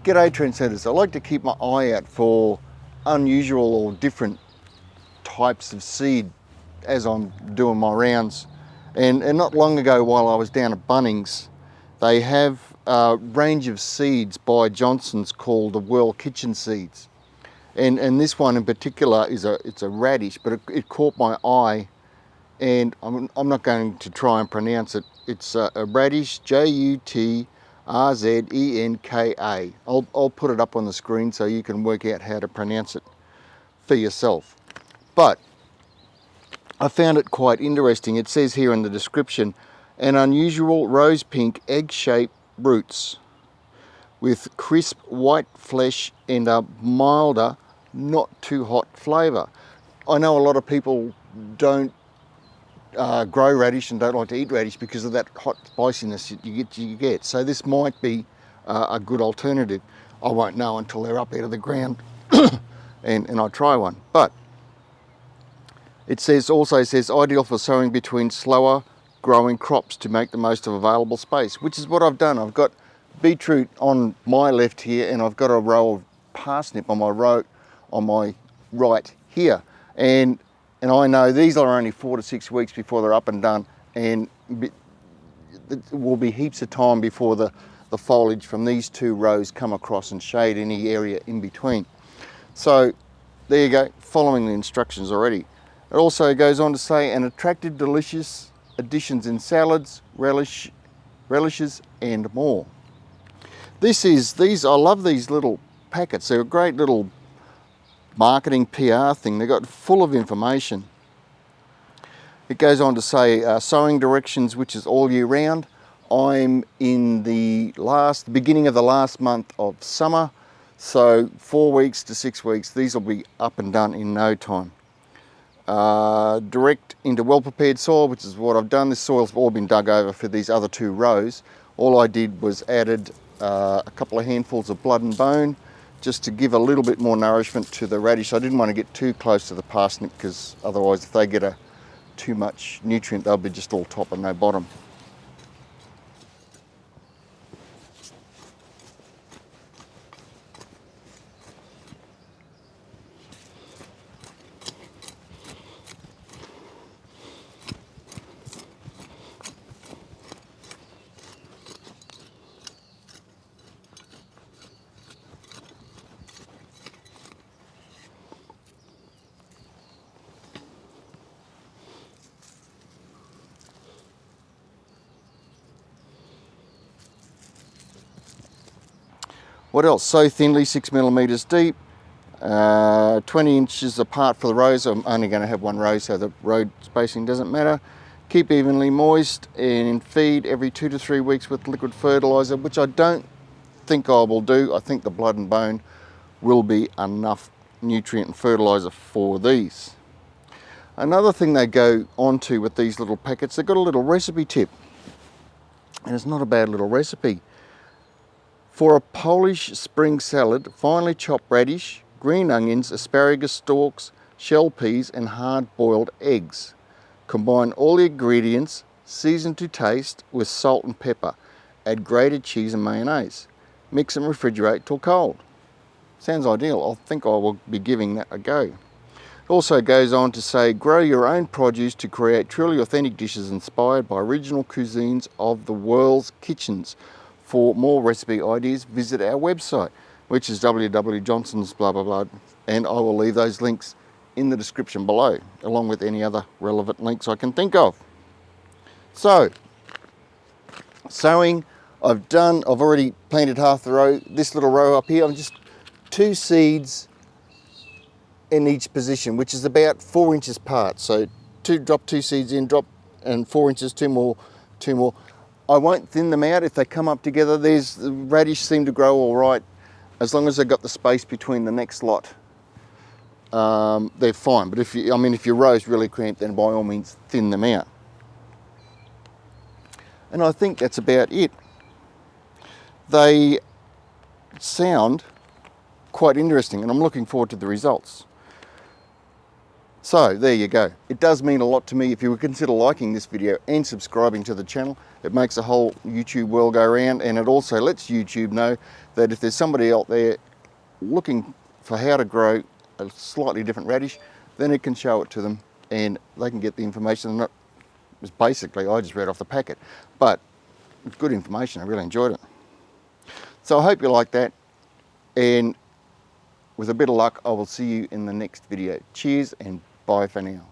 G'day trendsetters. I like to keep my eye out for unusual or different types of seed as I'm doing my rounds. And not long ago, while I was down at Bunnings, they have a range of seeds by Johnson's called the World Kitchen Seeds. And this one in particular it's a radish, but it caught my eye, and I'm not going to try and pronounce it. It's a radish, Jutrzenka. I'll put it up on the screen so you can work out how to pronounce it for yourself. But I found it quite interesting. It says here in the description, an unusual rose pink egg-shaped roots with crisp white flesh and a milder, not too hot flavour. I know a lot of people don't grow radish and don't like to eat radish because of that hot spiciness you get. So this might be a good alternative. I won't know until they're up out of the ground and I try one. But it also says ideal for sowing between slower growing crops to make the most of available space, which is what I've done. I've got beetroot on my left here, and I've got a row of parsnip on my right here. And I know these are only 4 to 6 weeks before they're up and done, and it will be heaps of time before the foliage from these two rows come across and shade any area in between. So there you go, following the instructions already. It also goes on to say, an attractive, delicious additions in salads, relishes and more. I love these little packets. They're a great little marketing PR thing. They've got full of information. It goes on to say sowing directions, which is all year round. I'm in the beginning of the last month of summer, so 4 weeks to 6 weeks. These will be up and done in no time. Direct into well prepared soil, which is what I've done. This soil's all been dug over for these other two rows. All I did was added a couple of handfuls of blood and bone just to give a little bit more nourishment to the radish. I didn't want to get too close to the parsnip because otherwise if they get too much nutrient, they'll be just all top and no bottom. What else? Sow thinly, 6mm deep, 20 inches apart for the rows. I'm only going to have one row, so the row spacing doesn't matter. Keep evenly moist and feed every 2 to 3 weeks with liquid fertiliser, which I don't think I will do. I think the blood and bone will be enough nutrient and fertiliser for these. Another thing they go on to with these little packets, they've got a little recipe tip. And it's not a bad little recipe. For a Polish spring salad, finely chopped radish, green onions, asparagus stalks, shell peas and hard-boiled eggs. Combine all the ingredients, season to taste with salt and pepper. Add grated cheese and mayonnaise. Mix and refrigerate till cold. Sounds ideal. I think I will be giving that a go. It also goes on to say, grow your own produce to create truly authentic dishes inspired by original cuisines of the world's kitchens. For more recipe ideas, visit our website, which is www.johnsons_blah_blah, and I will leave those links in the description below, along with any other relevant links I can think of. So, sowing, I've already planted half the row. This little row up here, I'm just 2 seeds in each position, which is about 4 inches apart. So drop 2 seeds in, drop, and 4 inches, 2 more. I won't thin them out if they come up together. The radish seem to grow all right. As long as they've got the space between the next lot, they're fine. But if your row's really cramped, then by all means thin them out. And I think that's about it. They sound quite interesting, and I'm looking forward to the results. So there you go. It does mean a lot to me if you would consider liking this video and subscribing to the channel. It makes the whole YouTube world go round, and it also lets YouTube know that if there's somebody out there looking for how to grow a slightly different radish, then it can show it to them and they can get the information. It's basically, I just read off the packet, but it's good information. I really enjoyed it. So I hope you like that, and with a bit of luck, I will see you in the next video. Cheers and bye for now.